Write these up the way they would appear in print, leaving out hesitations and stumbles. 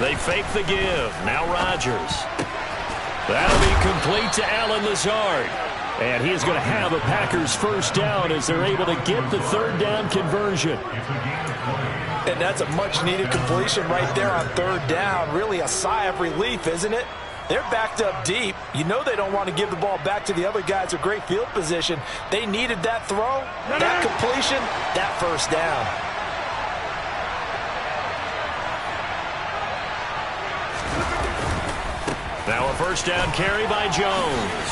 They fake the give. Now Rodgers. That'll be complete to Allen Lazard. And he is going to have a Packers first down as they're able to get the third down conversion. And that's a much-needed completion right there on third down. Really a sigh of relief, isn't it? They're backed up deep. You know they don't want to give the ball back to the other guys with great field position. They needed that throw, that completion, that first down. Now a first down carry by Jones.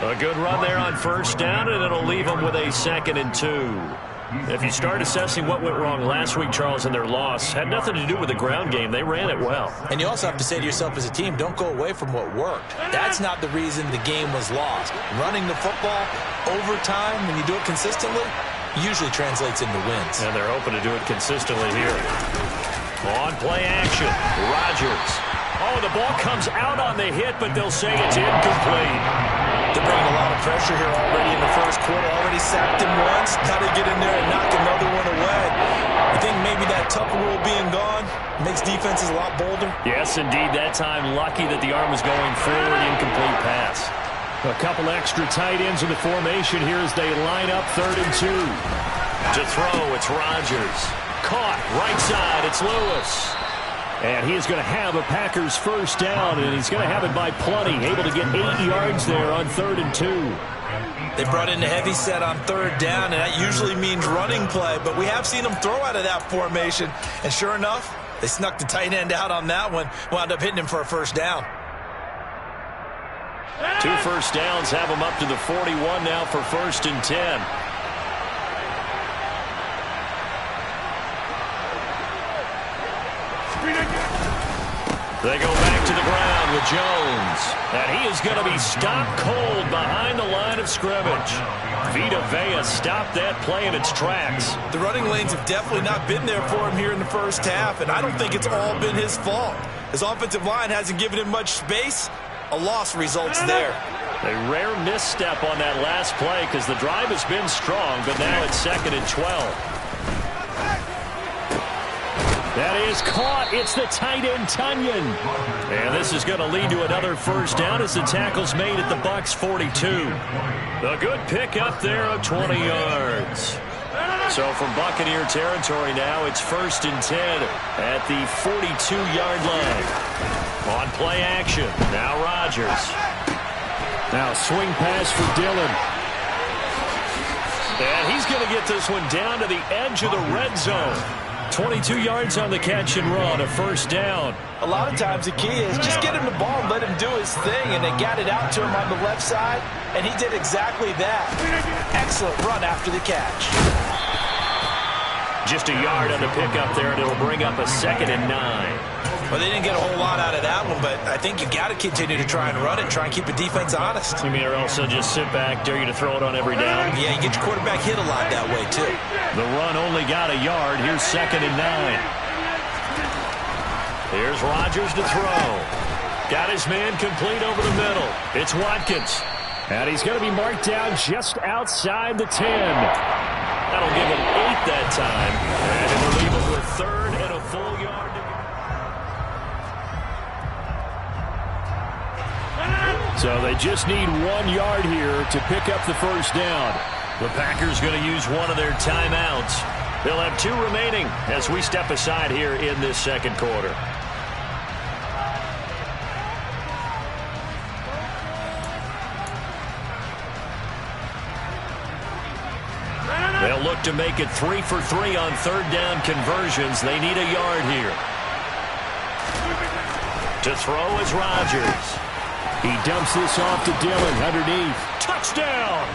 A good run there on first down, and it'll leave them with a 2nd and 2. If you start assessing what went wrong last week, Charles, in their loss, had nothing to do with the ground game. They ran it well. And you also have to say to yourself as a team, don't go away from what worked. That's not the reason the game was lost. Running the football over time, when you do it consistently, usually translates into wins. And they're hoping to do it consistently here. On play action, Rodgers. Oh, the ball comes out on the hit, but they'll say it's incomplete. They're bringing a lot of pressure here already in the first quarter. Already sacked him once. Got to get in there and knock another one away. I think maybe that Tucker rule being gone makes defenses a lot bolder. Yes, indeed. That time, lucky that the arm was going forward. Incomplete pass. A couple extra tight ends in the formation here as they line up 3rd and 2. To throw, it's Rodgers. Caught, right side, it's Lewis. And he is going to have a Packers first down, and he's going to have it by plenty. Able to get 8 yards there on 3rd and 2. They brought in a heavy set on third down, and that usually means running play. But we have seen them throw out of that formation. And sure enough, they snuck the tight end out on that one. Wound up hitting him for a first down. 2 first downs have them up to the 41 now for 1st and 10. They go back to the ground with Jones. And he is going to be stopped cold behind the line of scrimmage. Vita Vea stopped that play in its tracks. The running lanes have definitely not been there for him here in the first half, and I don't think it's all been his fault. His offensive line hasn't given him much space. A loss results there. A rare misstep on that last play because the drive has been strong, but now it's 2nd and 12. That is caught. It's the tight end, Tunyon. And this is going to lead to another first down as the tackle's made at the Bucs 42. A good pick up there of 20 yards. So from Buccaneer territory now, it's 1st and 10 at the 42-yard line. On play action, now Rodgers. Now swing pass for Dillon. And he's going to get this one down to the edge of the red zone. 22 yards on the catch and run, a first down. A lot of times the key is just get him the ball and let him do his thing, and they got it out to him on the left side, and he did exactly that. Excellent run after the catch. Just a yard on the pickup there, and it'll bring up a 2nd and 9. Well, they didn't get a whole lot out of that one, but I think you got to continue to try and run it, try and keep the defense honest. You mean or also just sit back, dare you to throw it on every down? Yeah, you get your quarterback hit a lot that way, too. The run only got a yard. Here's 2nd and 9. Here's Rodgers to throw. Got his man complete over the middle. It's Watkins. And he's going to be marked down just outside the 10. That'll give him 8 that time. And it'll leave him with 3rd and a full yard to go. So they just need 1 yard here to pick up the first down. The Packers going to use one of their timeouts. They'll have 2 remaining as we step aside here in this second quarter. They'll look to make it 3 for 3 on third down conversions. They need a yard here. To throw is Rodgers. He dumps this off to Dillon underneath. Touchdown!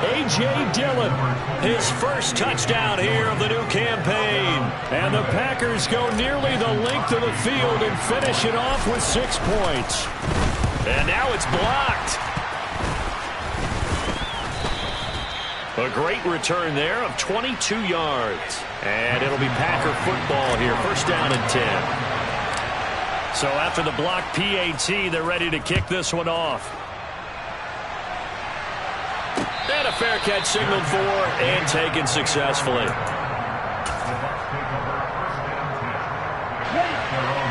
A.J. Dillon, his first touchdown here of the new campaign. And the Packers go nearly the length of the field and finish it off with 6 points. And now it's blocked. A great return there of 22 yards. And it'll be Packer football here. First down and 10. So after the block PAT, they're ready to kick this one off. And a fair catch signaled for and taken successfully.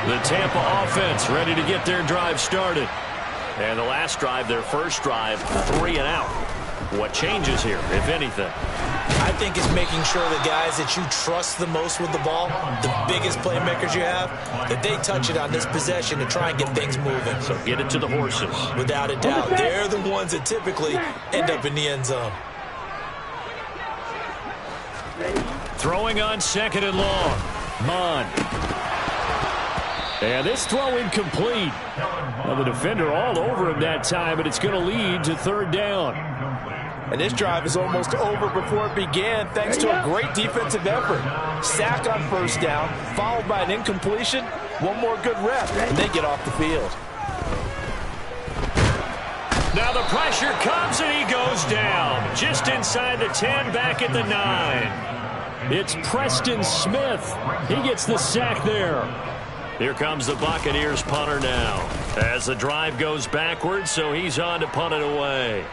The Tampa offense ready to get their drive started. And the last drive, their first drive, 3 and out. What changes here, if anything? I think it's making sure the guys that you trust the most with the ball, the biggest playmakers you have, that they touch it on this possession to try and get things moving. So get it to the horses. Without a doubt. They're the ones that typically end up in the end zone. Throwing on 2nd and long. Mond. And this throw incomplete. Well, the defender all over him that time, but it's going to lead to 3rd down. And this drive is almost over before it began thanks to a great defensive effort. Sack on 1st down, followed by an incompletion. One more good rep, and they get off the field. Now the pressure comes, and he goes down. Just inside the 10, back at the 9. It's Preston Smith. He gets the sack there. Here comes the Buccaneers punter now. As the drive goes backwards, so he's on to punt it away.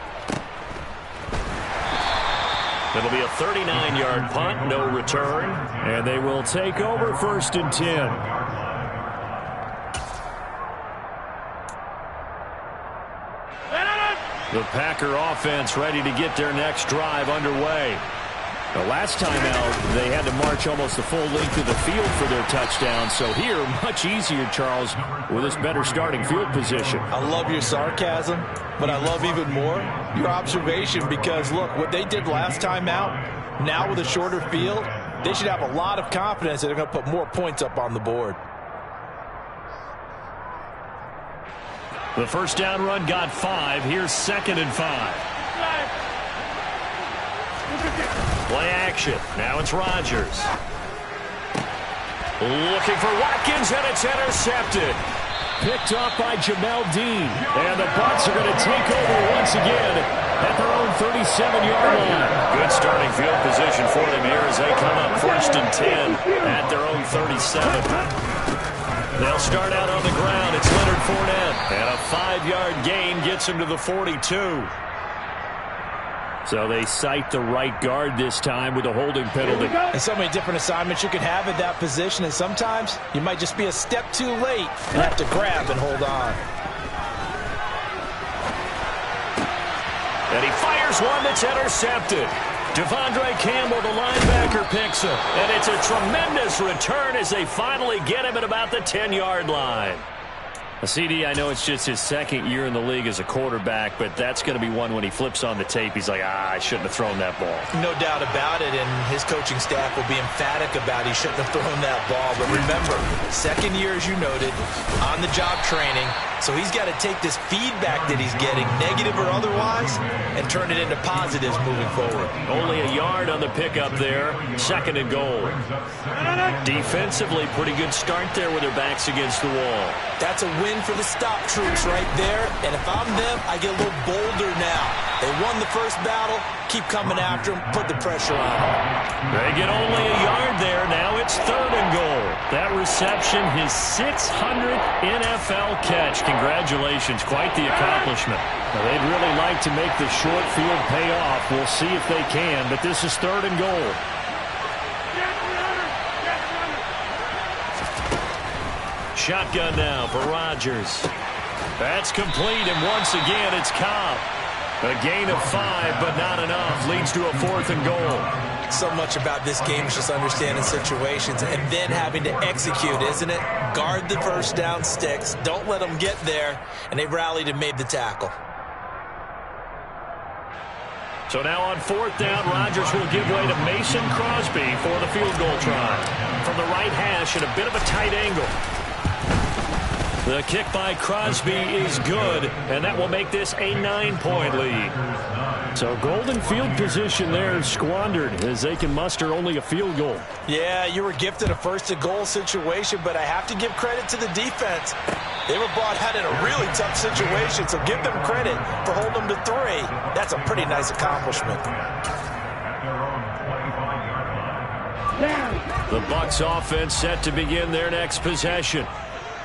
It'll be a 39-yard punt, no return. And they will take over 1st and 10. The Packer offense ready to get their next drive underway. The last time out, they had to march almost the full length of the field for their touchdown. So here, much easier, Charles, with this better starting field position. I love your sarcasm, but I love even more your observation because, look, what they did last time out, now with a shorter field, they should have a lot of confidence that they're going to put more points up on the board. The 1st down run got 5. Here's 2nd and 5. Play action. Now it's Rodgers. Looking for Watkins, and it's intercepted. Picked off by Jamel Dean. And the Bucs are going to take over once again at their own 37-yard line. Good starting field position for them here as they come up 1st and 10 at their own 37. They'll start out on the ground. It's Leonard Fournette. And a 5-yard gain gets him to the 42. So they cite the right guard this time with a holding penalty. And so many different assignments you can have at that position, and sometimes you might just be a step too late and have to grab and hold on. And he fires one that's intercepted. Devondre Campbell, the linebacker, picks him. And it's a tremendous return as they finally get him at about the 10-yard line. CD, I know it's just his 2nd year in the league as a quarterback, but that's going to be one when he flips on the tape. He's like, I shouldn't have thrown that ball. No doubt about it, and his coaching staff will be emphatic about he shouldn't have thrown that ball. But remember, 2nd year, as you noted, on-the-job training, so he's got to take this feedback that he's getting, negative or otherwise, and turn it into positives moving forward. Only a yard on the pickup there, 2nd and goal. Defensively, pretty good start there with their backs against the wall. That's a win for the stop troops right there, and if I'm them, I get a little bolder now. They won the first battle, keep coming after them, put the pressure on them. They get only a yard there. Now it's 3rd and goal. That reception, his 600th NFL catch. Congratulations, quite the accomplishment. Now, they'd really like to make the short field pay off. We'll see if they can, but this is 3rd and goal. Shotgun now for Rodgers. That's complete, and once again, it's Cobb. A gain of 5, but not enough. Leads to a 4th and goal. So much about this game is just understanding situations and then having to execute, isn't it? Guard the 1st down sticks. Don't let them get there, and they rallied and made the tackle. So now on 4th down, Rodgers will give way to Mason Crosby for the field goal try. From the right hash at a bit of a tight angle. The kick by Crosby is good, and that will make this a 9-point lead. So golden field position there squandered as they can muster only a field goal. Yeah, you were gifted a 1st and goal situation, but I have to give credit to the defense. They were brought out in a really tough situation, so give them credit for holding them to 3. That's a pretty nice accomplishment. The Bucs offense set to begin their next possession.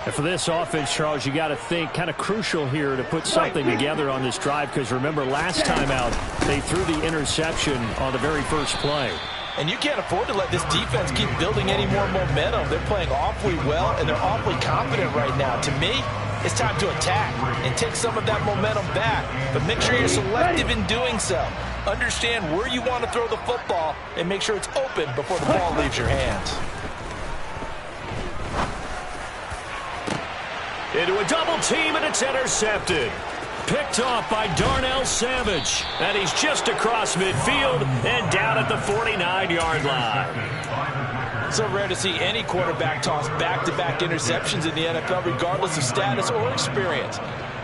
And for this offense, Charles, you got to think kind of crucial here to put something together on this drive, because remember last time out they threw the interception on the very first play. And you can't afford to let this defense keep building any more momentum. They're playing awfully well, and they're awfully confident right now. To me, it's time to attack and take some of that momentum back. But make sure you're selective in doing so. Understand where you want to throw the football and make sure it's open before the ball leaves your hands. Into a double team, and it's intercepted. Picked off by Darnell Savage. And he's just across midfield and down at the 49-yard line. So rare to see any quarterback toss back-to-back interceptions in the NFL, regardless of status or experience.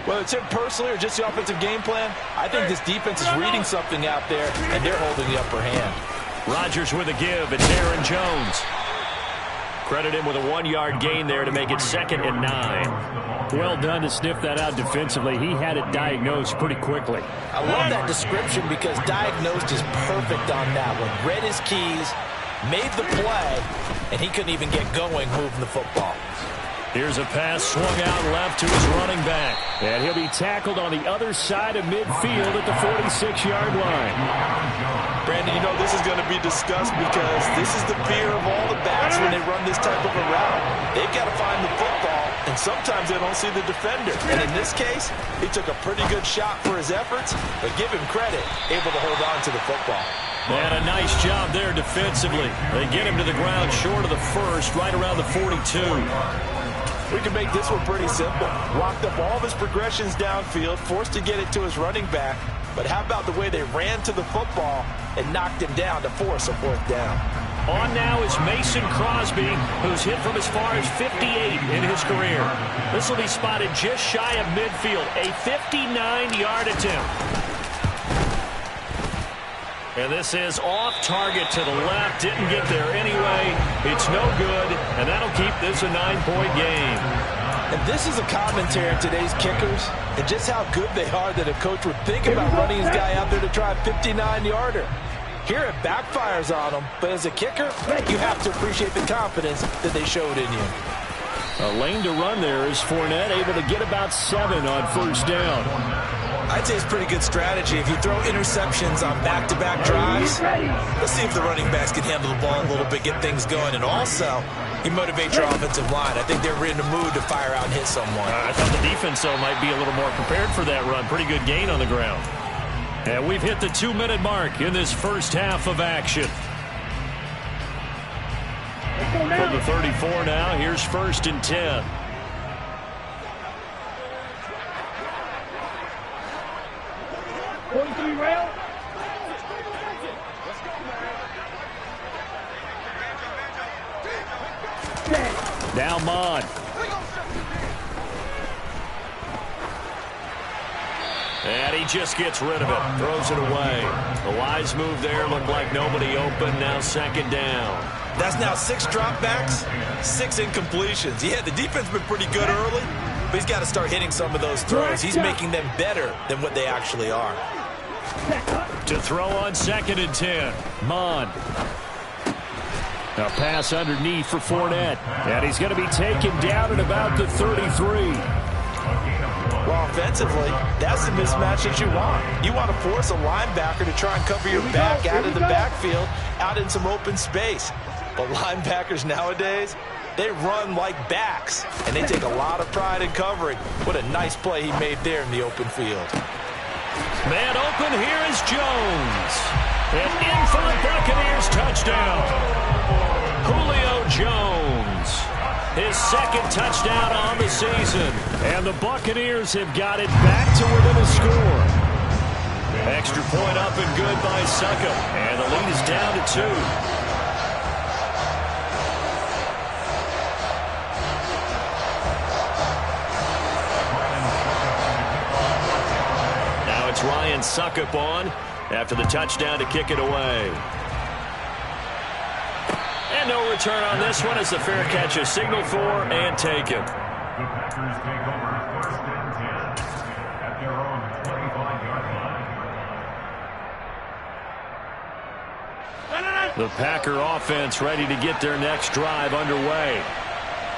Whether it's him personally or just the offensive game plan, I think this defense is reading something out there, and they're holding the upper hand. Rodgers with a give. It's Aaron Jones. Credit him with a 1-yard gain there to make it 2nd and 9. Well done to sniff that out defensively. He had it diagnosed pretty quickly. I love that description because diagnosed is perfect on that one. Read his keys, made the play, and he couldn't even get going moving the football. Here's a pass swung out left to his running back. And he'll be tackled on the other side of midfield at the 46-yard line. Brandon, you know this is going to be discussed because this is the fear of all the backs when they run this type of a route. They've got to find the football, and sometimes they don't see the defender. And in this case, he took a pretty good shot for his efforts, but give him credit, able to hold on to the football. And a nice job there defensively. They get him to the ground short of the first, right around the 42. We can make this one pretty simple. Locked up all of his progressions downfield, forced to get it to his running back. But how about the way they ran to the football and knocked him down to force a 4th down? On now is Mason Crosby, who's hit from as far as 58 in his career. This will be spotted just shy of midfield, a 59-yard attempt. And this is off target to the left. Didn't get there anyway. It's no good, and that'll keep this a 9-point game. And this is a commentary on today's kickers and just how good they are that a coach would think about running his guy out there to try a 59-yarder. Here it backfires on him, but as a kicker, you have to appreciate the confidence that they showed in you. A lane to run there is Fournette, able to get about 7 on 1st down. I'd say it's pretty good strategy. If you throw interceptions on back-to-back drives, let's see if the running backs can handle the ball a little bit, get things going. And also, you motivate your offensive line. I think they're in the mood to fire out and hit someone. I thought the defense, though, might be a little more prepared for that run. Pretty good gain on the ground. And we've hit the 2-minute mark in this first half of action. From the 34 now, here's 1st and 10. Now Mond. And he just gets rid of it. Throws it away. The wise move there. Looked like nobody open. Now 2nd down. That's now 6 dropbacks, 6 incompletions. Yeah, the defense has been pretty good early, but he's got to start hitting some of those throws. He's making them better than what they actually are. To throw on 2nd and 10. Mond. A pass underneath for Fournette. And he's going to be taken down at about the 33. Well, offensively, that's the mismatch that you want. You want to force a linebacker to try and cover your back out of the backfield, out in some open space. But linebackers nowadays, they run like backs, and they take a lot of pride in covering. What a nice play he made there in the open field. Man open, here is Jones. And in for the Buccaneers, touchdown. Julio Jones. His 2nd touchdown on the season. And the Buccaneers have got it back to within a score. Extra point up and good by Succop. And the lead is down to 2. Ryan Succop on after the touchdown to kick it away. And no return on this one as the fair catch is signaled for and taken. The Packer offense ready to get their next drive underway.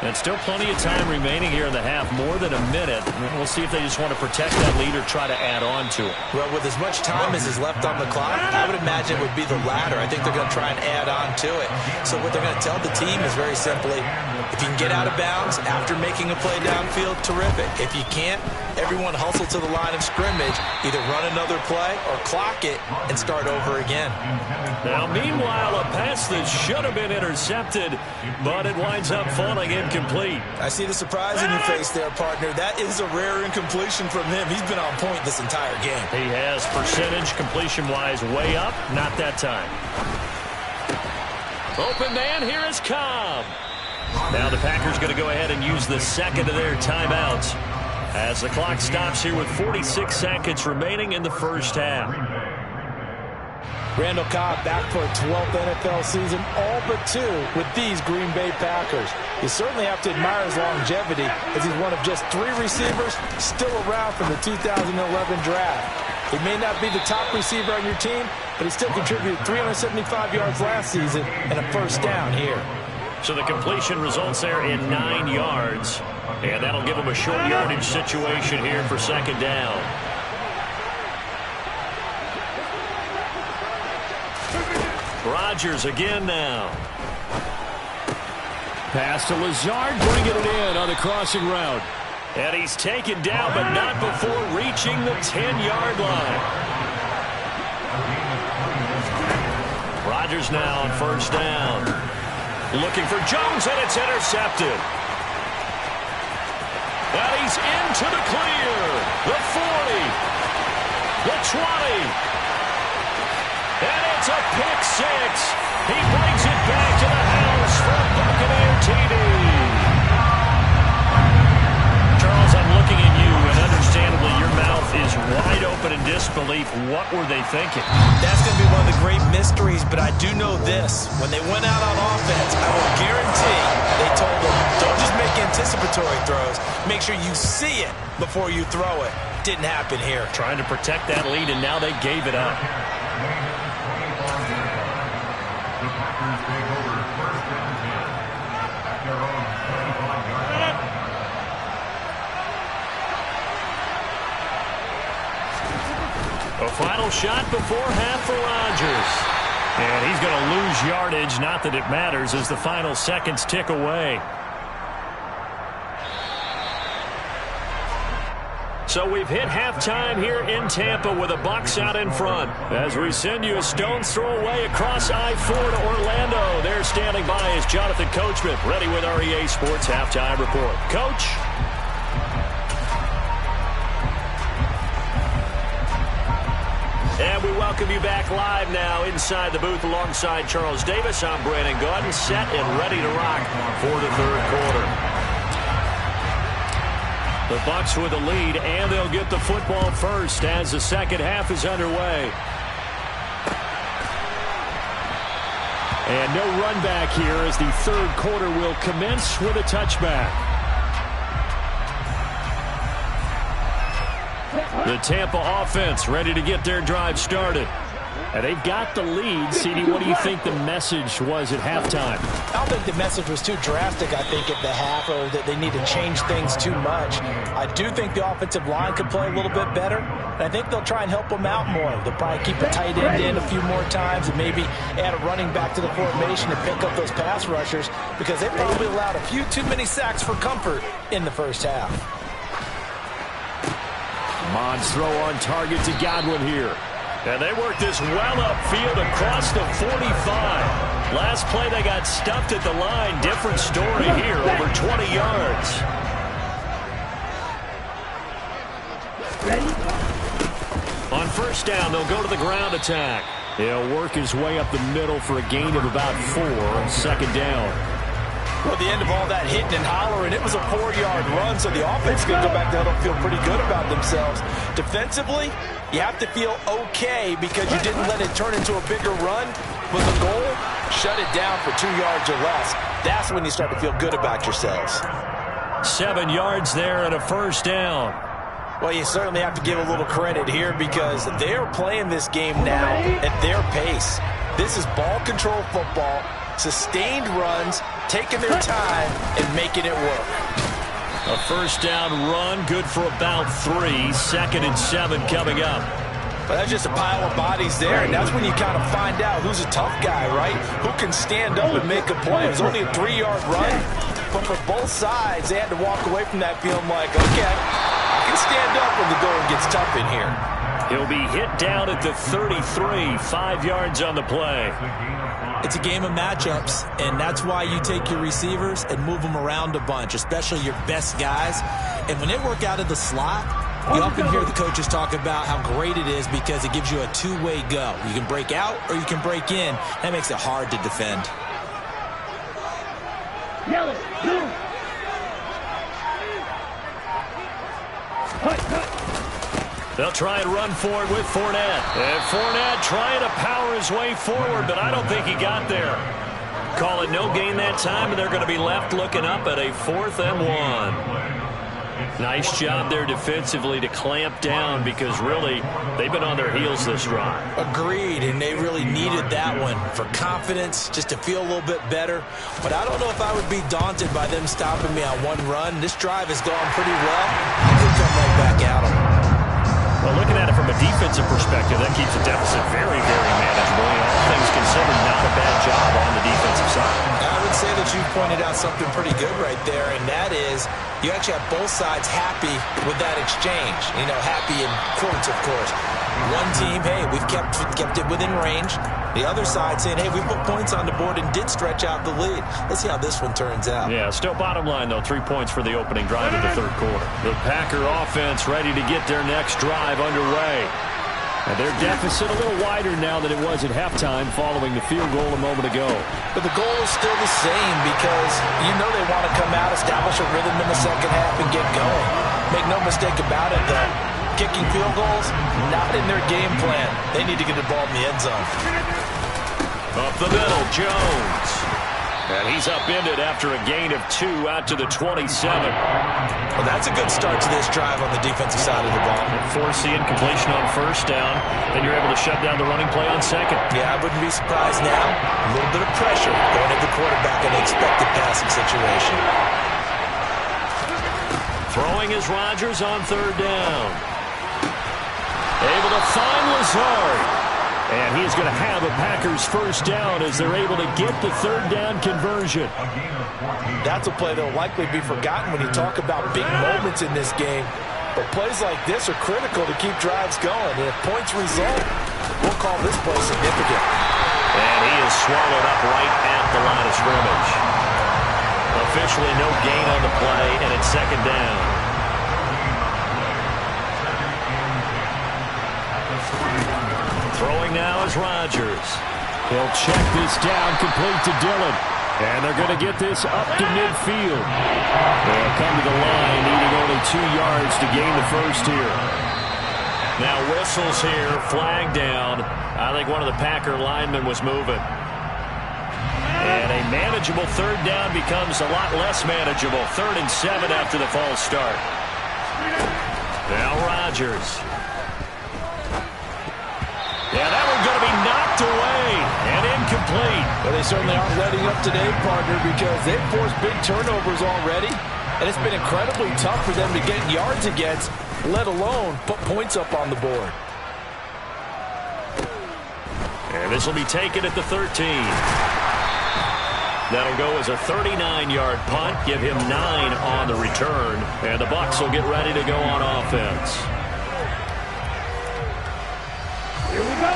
And still plenty of time remaining here in the half, more than a minute. We'll see if they just want to protect that lead or try to add on to it. Well, with as much time as is left on the clock, I would imagine it would be the latter. I think they're going to try and add on to it. So what they're going to tell the team is very simply, if you can get out of bounds after making a play downfield, terrific. If you can't, everyone hustle to the line of scrimmage, either run another play or clock it and start over again. Now, meanwhile, a pass that should have been intercepted, but it winds up falling incomplete. I see the surprise in your face there, partner. That is a rare incompletion from him. He's been on point this entire game. He has percentage completion-wise way up, not that time. Open man, here is Cobb. Now the Packers going to go ahead and use the second of their timeouts as the clock stops here with 46 seconds remaining in the first half. Randall Cobb back for a 12th NFL season, all but 2 with these Green Bay Packers. You certainly have to admire his longevity as he's one of just 3 receivers still around from the 2011 draft. He may not be the top receiver on your team, but he still contributed 375 yards last season and a first down here. So the completion results there in 9 yards, and that'll give him a short yardage situation here for second down. Rodgers again now. Pass to Lazard, bringing it in on the crossing route. And he's taken down, but not before reaching the 10-yard line. Rodgers now on first down. Looking for Jones, and it's intercepted. And he's into the clear. The 40. The 20. And it's a pick six. He brings it back to the house for a Buccaneer TD. Charles, I'm looking at you, and understandably your mouth is wide open in disbelief. What were they thinking? That's going to be one of the great mysteries, but I do know this. When they went out on offense, I will guarantee they told them, don't just make anticipatory throws. Make sure you see it before you throw it. Didn't happen here. Trying to protect that lead, and now they gave it up. A final shot before half for Rodgers. And he's going to lose yardage, not that it matters, as the final seconds tick away. So we've hit halftime here in Tampa with the Bucs out in front. As we send you a stone's throw away across I-4 to Orlando. There standing by is Jonathan Coachman, ready with our EA Sports Halftime Report. Coach? And we welcome you back live now inside the booth alongside Charles Davis. I'm Brandon Gaudin, set and ready to rock for the third quarter. The Bucs with the lead, and they'll get the football first as the second half is underway. And no run back here as the third quarter will commence with a touchback. The Tampa offense ready to get their drive started. And they've got the lead. CD, what do you think the message was at halftime? I don't think the message was too drastic, I think, at the half, or that they need to change things too much. I do think the offensive line could play a little bit better, and I think they'll try and help them out more. They'll probably keep a tight end in a few more times and maybe add a running back to the formation to pick up those pass rushers, because they probably allowed a few too many sacks for comfort in the first half. Mons throw on target to Godwin here. And they worked this well upfield across the 45. Last play they got stuffed at the line. Different story here, over 20 yards. On first down, they'll go to the ground attack. He'll work his way up the middle for a gain of about 4 on second down. Well, at the end of all that hitting and hollering, it was a 4-yard run, so the offense can go back there and feel pretty good about themselves. Defensively, you have to feel okay because you didn't let it turn into a bigger run. But the goal, shut it down for 2 yards or less. That's when you start to feel good about yourselves. 7 yards there and a first down. Well, you certainly have to give a little credit here because they're playing this game now at their pace. This is ball control football, sustained runs, taking their time and making it work. A first down run, good for about 3. 2nd and 7 coming up. But that's just a pile of bodies there, and that's when you kind of find out who's a tough guy, right? Who can stand up and make a play. It was only a 3-yard run, but for both sides, they had to walk away from that feeling like, okay, I can stand up when the going gets tough in here. He'll be hit down at the 33, 5 yards on the play. It's a game of matchups, and that's why you take your receivers and move them around a bunch, especially your best guys. And when they work out of the slot, you often hear the coaches talk about how great it is because it gives you a two-way go. You can break out or you can break in. That makes it hard to defend. They'll try and run for it with Fournette. And Fournette trying to power his way forward, but I don't think he got there. Call it no gain that time, and they're going to be left looking up at a 4th and 1. Nice job there defensively to clamp down because really they've been on their heels this drive. Agreed, and they really needed that one for confidence, just to feel a little bit better. But I don't know if I would be daunted by them stopping me on one run. This drive has gone pretty well. I could come right back at them. Well, looking at it from a defensive perspective, that keeps the deficit very, very manageable. And all things considered, not a bad job on the defensive side. I would say that you pointed out something pretty good right there, and that is you actually have both sides happy with that exchange. You know, happy in quotes, of course. One team, hey, we've kept it within range. The other side saying, hey, we put points on the board and did stretch out the lead. Let's see how this one turns out. Yeah, still bottom line, though, 3 points for the opening drive of the 3rd quarter. The Packer offense ready to get their next drive underway. And their deficit a little wider now than it was at halftime following the field goal a moment ago. But the goal is still the same because you know they want to come out, establish a rhythm in the second half, and get going. Make no mistake about it, though. Kicking field goals, not in their game plan. They need to get the ball in the end zone. Up the middle, Jones. And he's upended after a gain of 2 out to the 27. Well, that's a good start to this drive on the defensive side of the ball. Force the incompletion on 1st down. Then you're able to shut down the running play on 2nd. Yeah, I wouldn't be surprised now. A little bit of pressure going at the quarterback in an expected passing situation. Throwing is Rodgers on 3rd down. Able to find Lazard. And he's going to have a Packers first down as they're able to get the 3rd down conversion. That's a play that will likely be forgotten when you talk about big moments in this game. But plays like this are critical to keep drives going. And if points result, we'll call this play significant. And he is swallowed up right at the line of scrimmage. Officially no gain on the play, and it's 2nd down. Throwing now is Rodgers. He'll check this down, complete to Dillon. And they're going to get this up to midfield. They'll come to the line, needing only 2 yards to gain the first here. Now whistles here, flag down. I think one of the Packer linemen was moving. And a manageable 3rd down becomes a lot less manageable. 3rd and 7 after the false start. Now Rodgers. Yeah, that one's going to be knocked away and incomplete. Well, they certainly aren't letting up today, partner, because they've forced big turnovers already. And it's been incredibly tough for them to get yards against, let alone put points up on the board. And this will be taken at the 13. That'll go as a 39-yard punt, give him 9 on the return. And the Bucs will get ready to go on offense. Here we go.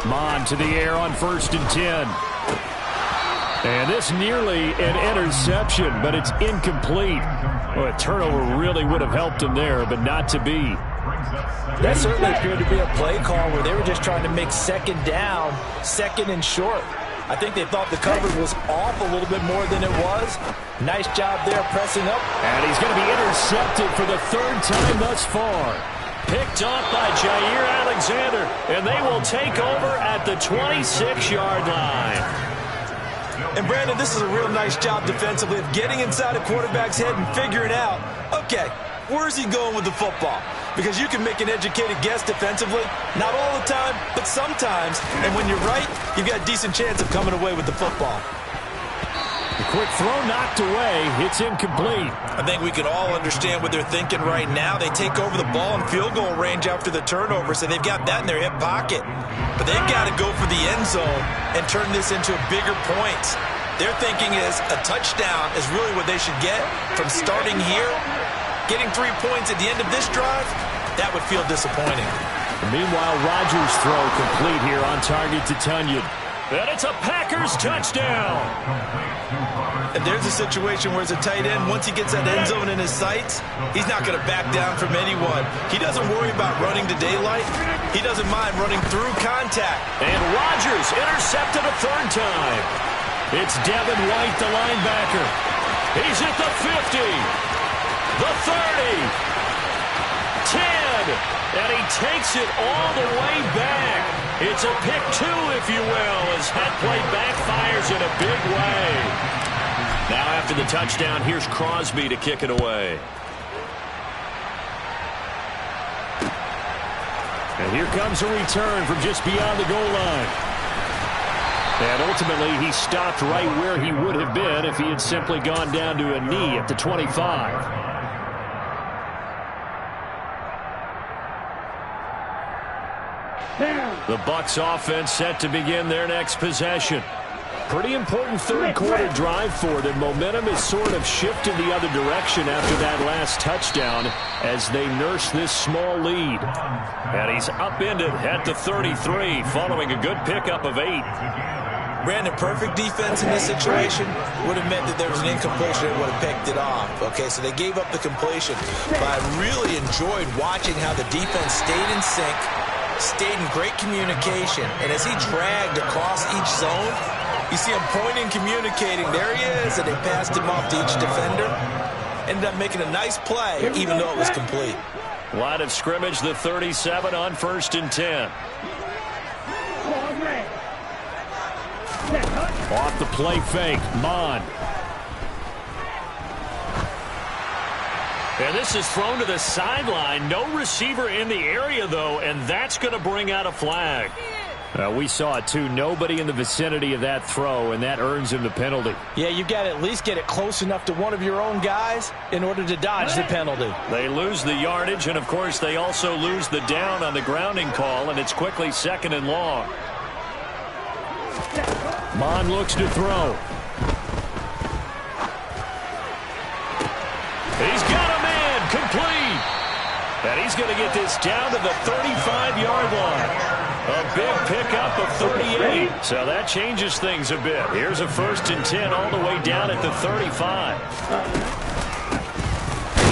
Mond to the air on 1st and 10. And this nearly an interception, but it's incomplete. Well, a turnover really would have helped him there, but not to be. That certainly appeared to be a play call where they were just trying to make 2nd down, 2nd and short. I think they thought the coverage was off a little bit more than it was. Nice job there pressing up. And he's going to be intercepted for the 3rd time thus far. Picked up by Jair Alexander, and they will take over at the 26-yard line. And Brandon, this is a real nice job defensively of getting inside a quarterback's head and figuring out, okay, where's he going with the football? because you can make an educated guess defensively. Not all the time, but sometimes. And when you're right, you've got a decent chance of coming away with the football. The quick throw knocked away. It's incomplete. I think we can all understand what they're thinking right now. They take over the ball in field goal range after the turnover, so they've got that in their hip pocket. But they've got to go for the end zone and turn this into bigger points. Their thinking is a touchdown is really what they should get from starting here. Getting 3 points at the end of this drive, that would feel disappointing. Meanwhile, Rodgers' throw complete here on target to Tonyan. And it's a Packers touchdown. And there's a situation where it's a tight end. Once he gets that end zone in his sights, he's not going to back down from anyone. He doesn't worry about running to daylight. He doesn't mind running through contact. And Rodgers intercepted a third time. It's Devin White, the linebacker. He's at the 50, the 30, 10, and he takes it all the way back. It's a pick 2, if you will, as that play backfires in a big way. Now after the touchdown, here's Crosby to kick it away. And here comes a return from just beyond the goal line. And ultimately, he stopped right where he would have been if he had simply gone down to a knee at the 25. The Bucs offense set to begin their next possession. Pretty important third quarter drive for them. Momentum is sort of shifted the other direction after that last touchdown as they nurse this small lead. And he's upended at the 33 following a good pickup of 8. Brandon, perfect defense in this situation would have meant that there was an incompletion and would have picked it off. Okay, so they gave up the completion. But I really enjoyed watching how the defense stayed in sync, stayed in great communication. And as he dragged across each zone, you see him pointing, communicating. There he is, and they passed him off to each defender. Ended up making a nice play, even though it was complete. Line of scrimmage, the 37 on 1st and 10. Off the play fake, Mon. And this is thrown to the sideline. No receiver in the area, though, and that's going to bring out a flag. We saw it, too. Nobody in the vicinity of that throw, and that earns him the penalty. Yeah, you've got to at least get it close enough to one of your own guys in order to dodge the penalty. They lose the yardage, and, of course, they also lose the down on the grounding call, and it's quickly 2nd and long. Mon looks to throw. He's got a man, complete. And he's going to get this down to the 35-yard line. A big pickup of 38. So that changes things a bit. Here's a 1st and 10 all the way down at the 35.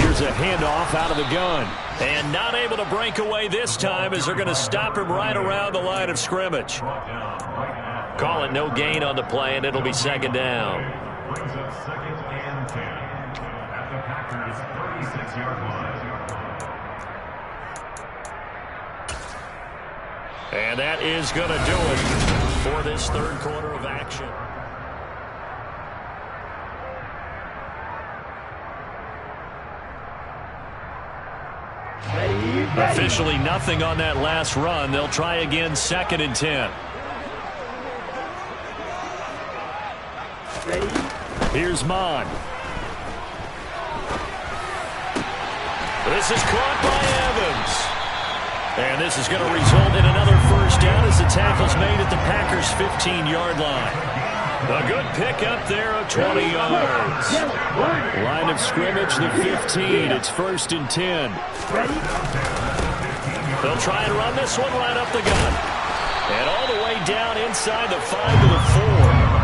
Here's a handoff out of the gun. And not able to break away this time as they're going to stop him right around the line of scrimmage. Call it no gain on the play, and it'll be 2nd down. And that is going to do it for this third quarter of action. Officially nothing on that last run. They'll try again, 2nd and 10. Here's Mon. This is caught by Evans. And this is going to result in another 1st down as the tackle's made at the Packers' 15-yard line. A good pickup there of 20 yards. Line of scrimmage, the 15. It's 1st and 10. They'll try and run this one right up the gut. And all the way down inside the 5 to the 4.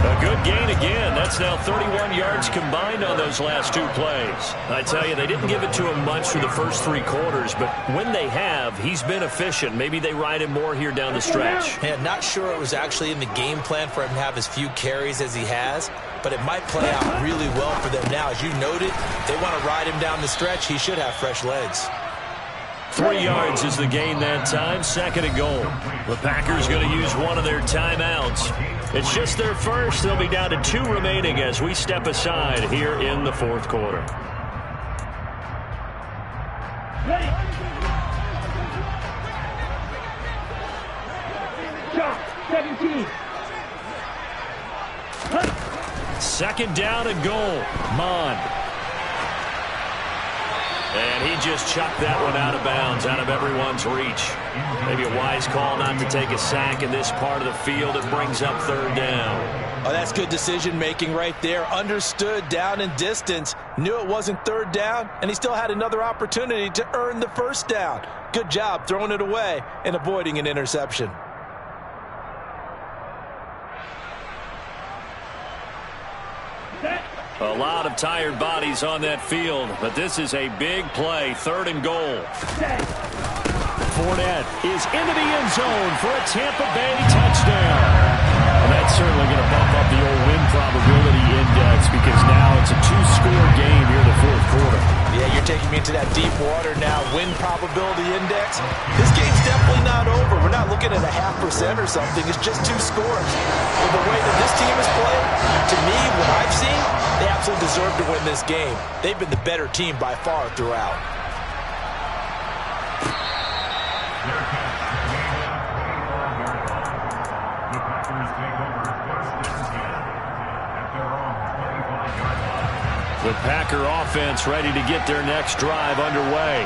A good gain again. That's now 31 yards combined on those last 2 plays. I tell you, they didn't give it to him much for the first 3 quarters, but when they have, he's been efficient. Maybe they ride him more here down the stretch. Yeah, not sure it was actually in the game plan for him to have as few carries as he has, but it might play out really well for them now. As you noted, they want to ride him down the stretch. He should have fresh legs. 3 yards is the gain that time, 2nd and goal. The Packers going to use one of their timeouts. It's just their first. They'll be down to 2 remaining as we step aside here in the 4th quarter. Ready. 17. Second down and goal. Mond. And he just chucked that one out of bounds, out of everyone's reach. Maybe a wise call not to take a sack in this part of the field. It brings up third down. Oh, that's good decision-making right there. Understood down and distance. Knew it wasn't third down, and he still had another opportunity to earn the first down. Good job throwing it away and avoiding an interception. A lot of tired bodies on that field, but this is a big play. Third and goal. Fournette is into the end zone for a Tampa Bay touchdown. And that's certainly going to bump up the old win probability index because now it's a two-score game here in the fourth quarter. Yeah, you're taking me into that deep water now. Win probability index. This game's definitely not over. We're not looking at a 0.5% or something. It's just 2 scores. But the way that this team has played, to me, what I've seen, they absolutely deserve to win this game. They've been the better team by far throughout. The Packer offense ready to get their next drive underway.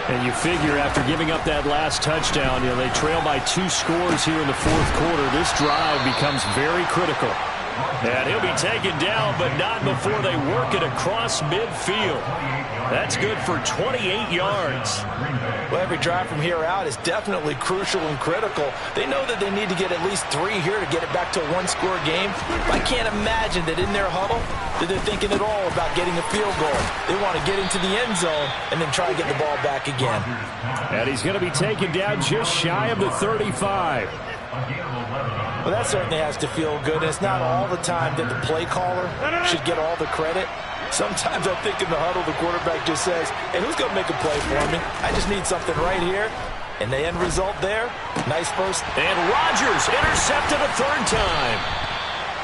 And you figure after giving up that last touchdown, they trail by 2 scores here in the fourth quarter. This drive becomes very critical. And he'll be taken down, but not before they work it across midfield. That's good for 28 yards. Well, every drive from here out is definitely crucial and critical. They know that they need to get at least 3 here to get it back to a 1-score game. I can't imagine that in their huddle that they're thinking at all about getting a field goal. They want to get into the end zone and then try to get the ball back again. And he's going to be taken down just shy of the 35. Well, that certainly has to feel good. It's not all the time that the play caller should get all the credit. Sometimes I think in the huddle, the quarterback just says, hey, who's going to make a play for me? I just need something right here. And the end result there, nice first. And Rodgers intercepted a third time.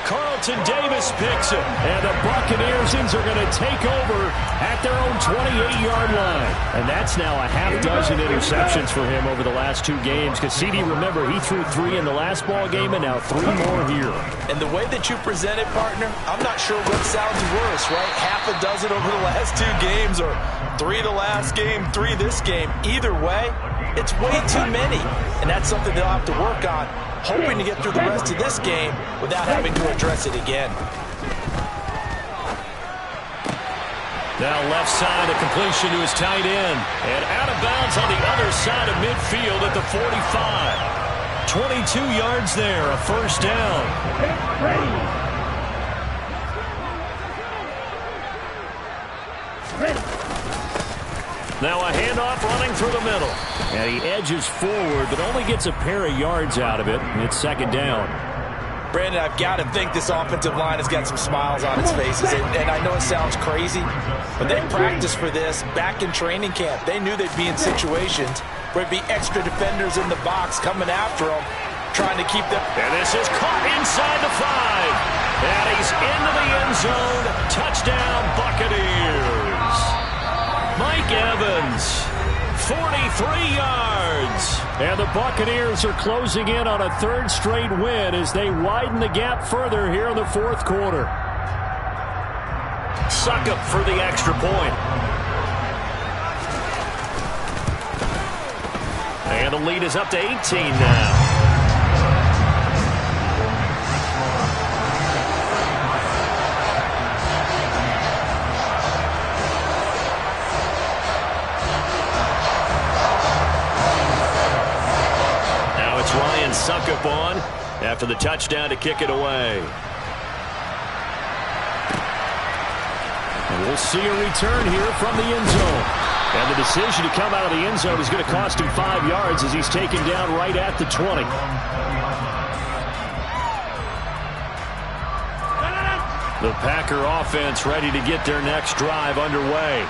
Carlton Davis picks it. And the Buccaneers are going to take over at their own 28-yard line. And that's now a half dozen interceptions for him over the last 2 games. Because CD, remember, he threw 3 in the last ball game and now 3 more here. And the way that you present it, partner, I'm not sure what sounds worse, right? Half a dozen over the last 2 games or 3 the last game, 3 this game. Either way, it's way too many. And that's something they'll have to work on, hoping to get through the rest of this game without having to address it again. Now left side, a completion to his tight end. And out of bounds on the other side of midfield at the 45. 22 yards there, a first down. Now a handoff running through the middle. And he edges forward, but only gets a pair of yards out of it. And it's second down. Brandon, I've got to think this offensive line has got some smiles on its faces. And I know it sounds crazy, but they practiced for this back in training camp. They knew they'd be in situations where there'd be extra defenders in the box coming after them, trying to keep them. And this is caught inside the 5. And he's into the end zone. Touchdown, Buccaneers. Mike Evans, 43 yards. And the Buccaneers are closing in on a 3rd straight win as they widen the gap further here in the fourth quarter. Succop for the extra point. And the lead is up to 18 now. Succop on after the touchdown to kick it away. And we'll see a return here from the end zone. And the decision to come out of the end zone is going to cost him 5 yards as he's taken down right at the 20. The Packer offense ready to get their next drive underway.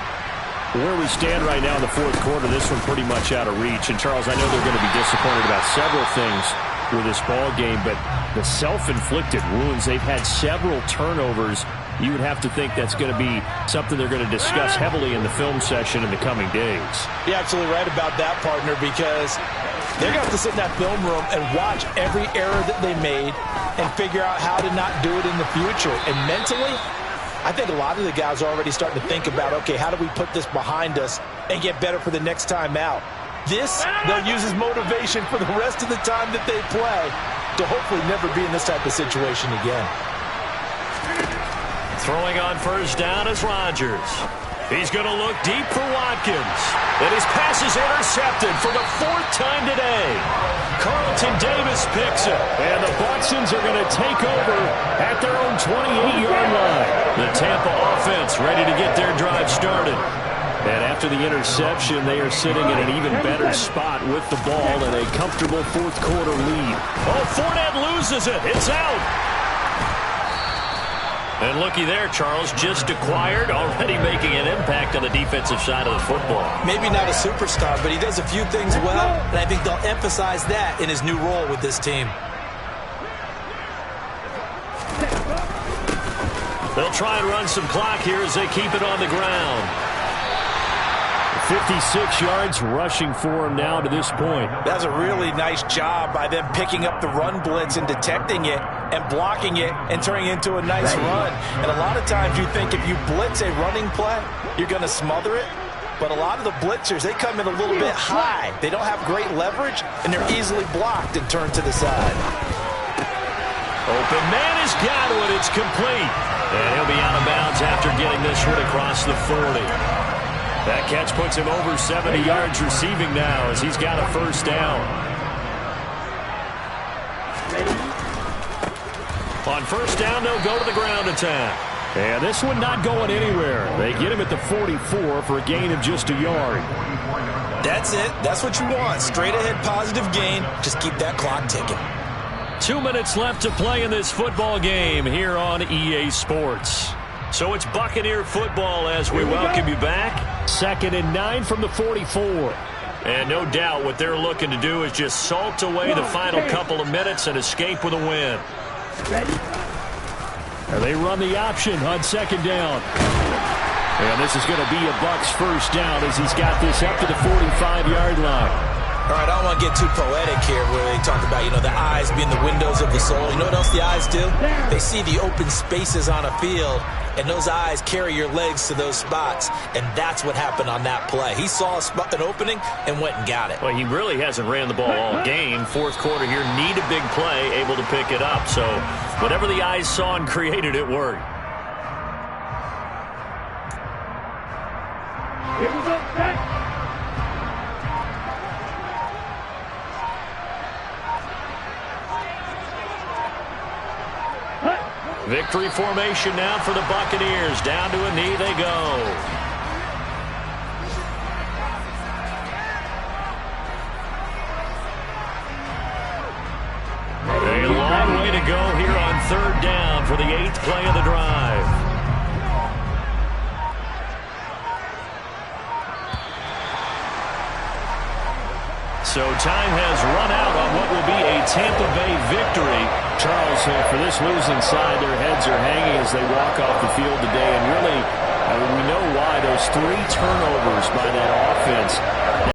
Where we stand right now in the fourth quarter, this one pretty much out of reach. And, Charles, I know they're going to be disappointed about several things with this ball game, but the self-inflicted wounds, they've had several turnovers. You would have to think that's going to be something they're going to discuss heavily in the film session in the coming days. You're absolutely right about that, partner, because They're going to have to sit in that film room and watch every error that they made and figure out how to not do it in the future. And mentally, I think a lot of the guys are already starting to think about, okay, how do we put this behind us and get better for the next time out? This, they'll use as motivation for the rest of the time that they play to hopefully never be in this type of situation again. Throwing on first down is Rodgers. He's going to look deep for Watkins. And his pass is intercepted for the 4th time today. Carlton Davis picks it. And the Bucsons are going to take over at their own 28-yard line. The Tampa offense ready to get their drive started. And after the interception, they are sitting in an even better spot with the ball and a comfortable fourth-quarter lead. Oh, Fournette loses it. It's out. And looky there, Charles, just acquired, already making an impact on the defensive side of the football. Maybe not a superstar, but he does a few things well, and I think they'll emphasize that in his new role with this team. They'll try and run some clock here as they keep it on the ground. 56 yards rushing for him now to this point. That's a really nice job by them picking up the run blitz and detecting it and blocking it and turning it into a nice run. And a lot of times you think if you blitz a running play, you're going to smother it. But a lot of the blitzers, they come in a little bit high. They don't have great leverage, and they're easily blocked and turned to the side. Open man has got it. It's complete. And he'll be out of bounds after getting this one across the 40. That catch puts him over 70 yards receiving now as he's got a first down. On first down, they'll go to the ground attack. And this one not going anywhere. They get him at the 44 for a gain of just a yard. That's it. That's what you want. Straight ahead positive gain. Just keep that clock ticking. 2 minutes left to play in this football game here on EA Sports. So it's Buccaneer football as we welcome you back. 2nd and 9 from the 44. And no doubt what they're looking to do is just salt away the final couple of minutes and escape with a win. And they run the option on 2nd down. And this is going to be a Bucs first down as he's got this up to the 45-yard line. All right, I don't want to get too poetic here where they talk about, the eyes being the windows of the soul. You know what else the eyes do? They see the open spaces on a field, and those eyes carry your legs to those spots, and that's what happened on that play. He saw an opening and went and got it. Well, he really hasn't ran the ball all game. Fourth quarter here, need a big play, able to pick it up. So whatever the eyes saw and created, it worked. Here we go, back. Victory formation now for the Buccaneers. Down to a knee they go. A long way to go here on 3rd down for the 8th play of the drive. So time has run out on what will be a Tampa Bay victory. Charles, for this losing side, their heads are hanging as they walk off the field today. And really, we know why. Those 3 turnovers by that offense